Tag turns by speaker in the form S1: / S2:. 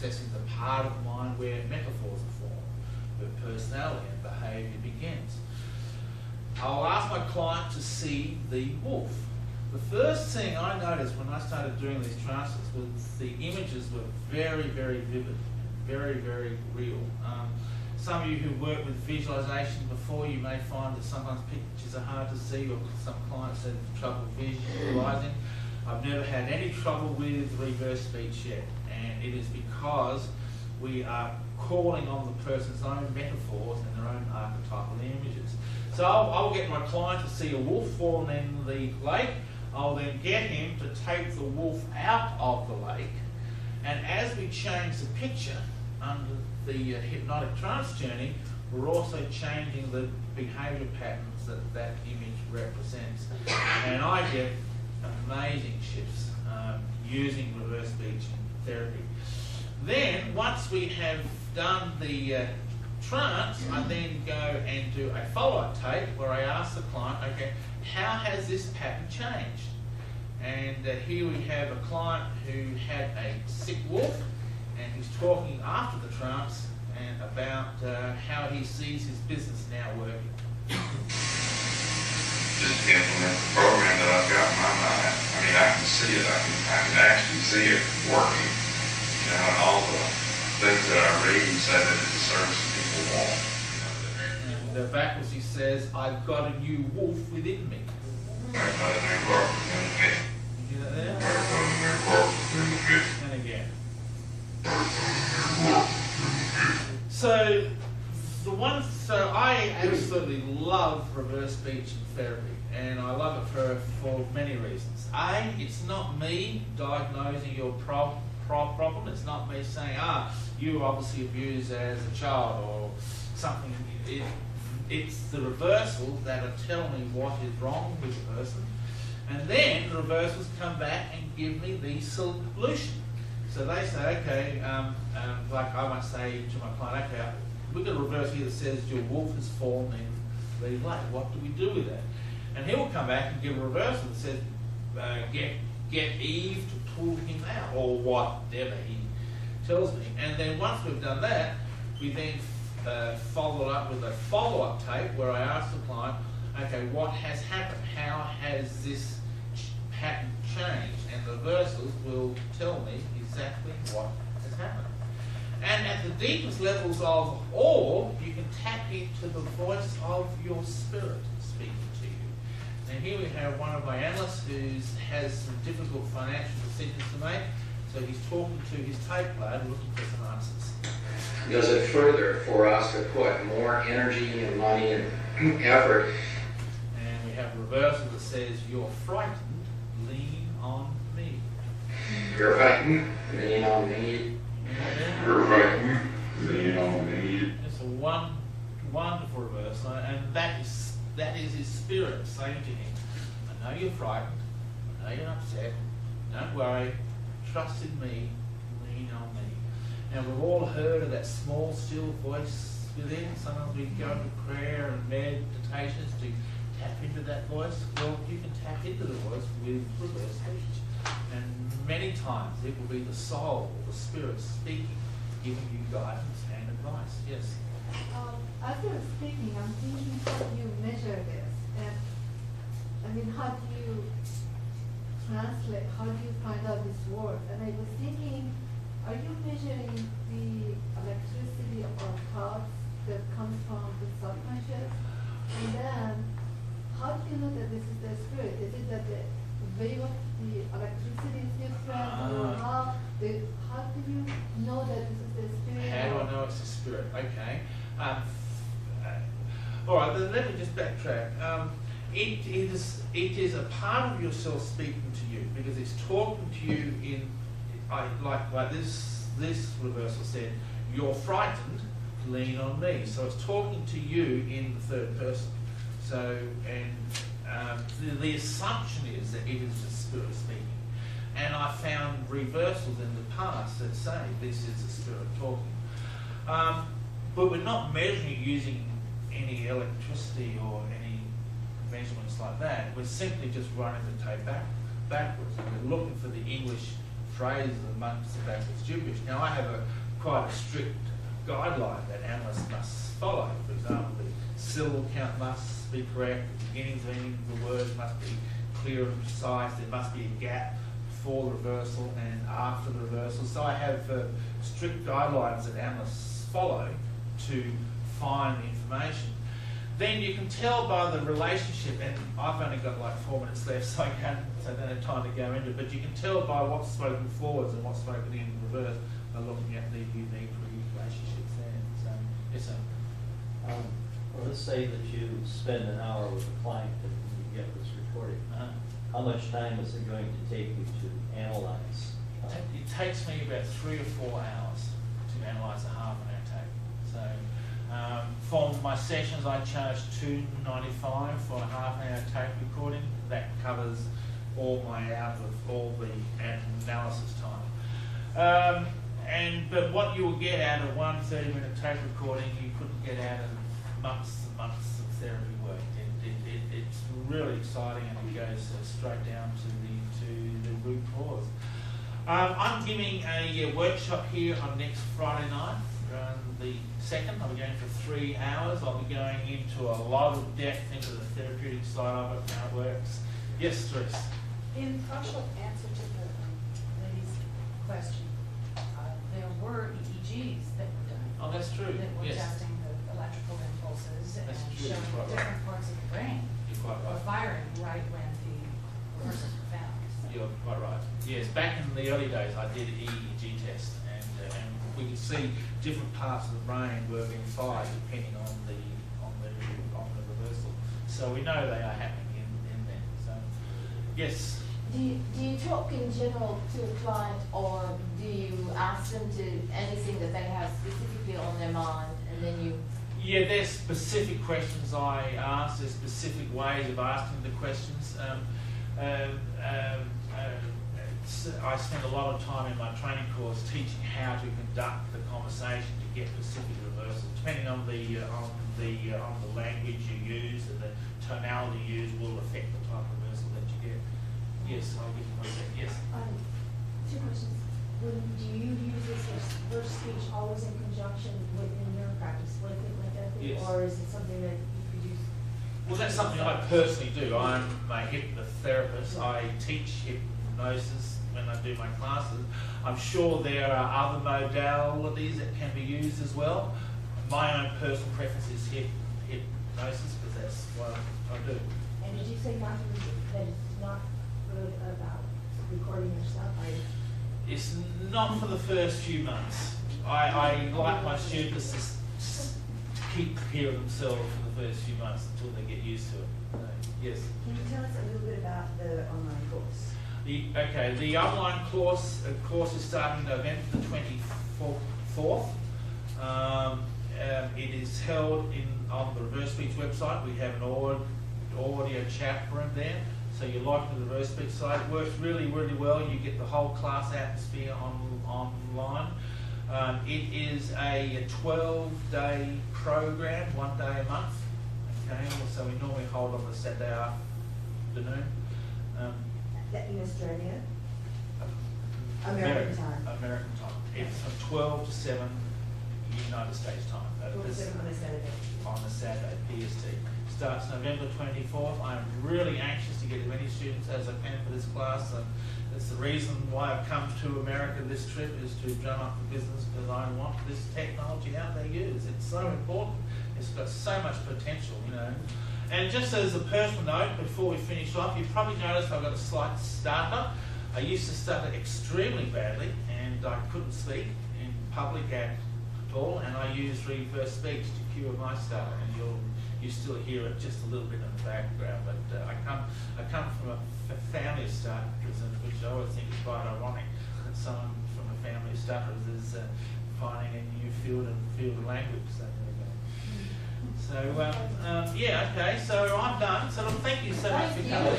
S1: accessing the part of the mind where metaphors are formed, where personality and behaviour begins. I'll ask my client to see the wolf. The first thing I noticed when I started doing these trances was the images were very, very vivid, very, very real. Some of you who work with visualisation before, you may find that sometimes pictures are hard to see, or some clients have trouble visualising. I've never had any trouble with reverse speech yet, and it is because we are calling on the person's own metaphors and their own archetypal images. So I'll get my client to see a wolf falling in the lake. I'll then get him to take the wolf out of the lake, and as we change the picture under the hypnotic trance journey, we're also changing the behaviour patterns that that image represents. And I get amazing shifts using reverse speech therapy. Then, once we have done the trance, I then go and do a follow-up tape where I ask the client, okay, how has this pattern changed? And here we have a client who had a sick wolf, and he's talking after the trance and about how he sees his business now working.
S2: Just implement the program that I've got in my mind. I mean, I can see it. I can actually see it working. You know, and all the things that I read say that it's a service that people want.
S1: And backwards he says, I've got a new wolf within me.
S2: I've got a new wolf within me.
S1: You do that there?
S2: I've got a new wolf within me.
S1: And again. So I absolutely love reverse speech therapy, and I love it for many reasons. A, it's not me diagnosing your problem. It's not me saying, you were obviously abused as a child or something. It's the reversals that are telling me what is wrong with the person, and then the reversals come back and give me the solution. So they say, okay, like I might say to my client, okay, we've got a reverse here that says your wolf has fallen in the lake. What do we do with that? And he will come back and give a reversal that says, get Eve to pull him out, or whatever he tells me. And then once we've done that, we then follow it up with a follow-up tape where I ask the client, okay, what has happened? How has this pattern changed? And the reversals will tell me exactly what has happened. And at the deepest levels of all, you can tap into the voice of your spirit speaking to you. And here we have one of my analysts who has some difficult financial decisions to make, so he's talking to his tape player looking for some answers.
S3: Does it further for us to put more energy and money and effort?
S1: And we have a reversal that says, you're frightened, lean on me.
S3: You're frightened, lean on me.
S2: You're frightened, lean on me.
S1: It's a wonderful reversal, and that is his spirit saying to him, I know you're frightened, I know you're upset, don't worry, trust in me, lean on me. Now we've all heard of that small, still voice within. Sometimes we go to prayer and meditations to tap into that voice. Well, you can tap into the voice with reverse speech. And many times it will be the soul or the spirit speaking, giving you guidance and advice. Yes?
S4: As you're speaking, I'm thinking, how do you measure this? And I mean, how do you translate, how do you find out this word? And I was thinking, are you measuring the electricity of our thoughts that comes from the subconscious? And then, how do you know that this is the spirit? Is it that the wave of the electricity is different? Or how do you know that this is the spirit?
S1: How do I know it's the spirit? Okay. All right, then let me just backtrack. It is a part of yourself speaking to you, because it's talking to you in, like this reversal said, you're frightened, lean on me. So it's talking to you in the third person. So, and the assumption is that it is the spirit speaking. And I found reversals in the past that say this is the spirit talking. But we're not measuring it using any electricity or any measurements like that. We're simply just running the tape backwards. And we're looking for the English phrases amongst the backwards gibberish. Now I have quite a strict guideline that analysts must follow. For example, the syllable count must be correct, the beginnings and endings of the words must be clear and precise, there must be a gap before the reversal and after the reversal. So I have strict guidelines that analysts follow to find the information. Then you can tell by the relationship, and I've only got like 4 minutes left, so I don't have time to go into it, but you can tell by what's spoken forwards and what's spoken in reverse by looking at the unique relationships there. So, yes, sir.
S5: Well, let's say that you spend an hour with a client and you get this recording. How much time is it going to take you to analyze?
S1: It takes me about 3 or 4 hours to analyse a half-an-hour tape. So, for my sessions, I charge $2.95 for a half-an-hour tape recording. That covers all the analysis time. But what you will get out of one 30-minute tape recording, you couldn't get out of months and months of therapy work. It's really exciting, and it goes straight down to the root cause. I'm giving a workshop here on next Friday night, the 2nd. I'll be going for 3 hours. I'll be going into a lot of depth into the therapeutic side of it, how it works. Yes, Therese?
S6: In partial answer to the lady's question, there were EEGs that were done.
S1: Oh, that's true.
S6: That were
S1: Yes.
S6: testing the electrical impulses
S1: That's
S6: and
S1: true.
S6: showing
S1: Quite right.
S6: different parts of the brain
S1: You're quite
S6: were
S1: right.
S6: firing right when the reversals were found. So
S1: You're quite right. Yes, back in the early days, I did an EEG test, and we could see different parts of the brain were being fired depending on the reversal. So we know they are happening in there. So, yes.
S7: Do you talk in general to a client, or do you ask them to anything that they have specifically on their mind, and then you?
S1: Yeah, there's specific questions I ask. There's specific ways of asking the questions. I spend a lot of time in my training course teaching how to conduct the conversation to get specific reversals. Depending on the language you use and the tonality you use will affect the type of reversal that you get. Yes, I'll give you one second. Yes.
S8: 2 questions. Do you use this verse speech always in conjunction within your practice, like therapy,
S1: Yes.
S8: or is it something that you could use?
S1: Well, that's something I personally do. I'm a hypnotherapist. I teach hypnosis when I do my classes. I'm sure there are other modalities that can be used as well. My own personal preference is hypnosis because that's what I do.
S8: And did you say not to that it's not really about recording yourself?
S1: It's not for the first few months. I like my students to keep hearing themselves for the first few months until they get used to it. Yes.
S9: Can you tell us a little bit about the online course?
S1: The online course is starting November the 24th. It is held on the Reverse Speech website. We have an audio chat room there. So you log into the Reverse Speech site. It works really, really well. You get the whole class atmosphere online. It is a 12-day program, 1 day a month. Okay, so we normally hold on the Saturday afternoon.
S9: That in Australia? American time.
S1: American time. It's from 12 to 7 United States time.
S9: 12 to 7 on a Saturday.
S1: On a Saturday, PST. Starts November 24th. I'm really anxious to get as many students as I can for this class. And it's the reason why I've come to America this trip, is to drum up the business, because I want this technology out there used. It's so important. It's got so much potential, you know. And just as a personal note, before we finish off, you probably noticed I've got a slight stutter. I used to stutter extremely badly, and I couldn't speak in public at all, and I use reverse speech to cure my stutter, and you still hear it just a little bit in the background. But I come from a family of stutterers, which I always think is quite ironic that someone from a family of stutterers is finding a new field of language. So there we go. So yeah, okay. So I'm done. So thank you so much for coming.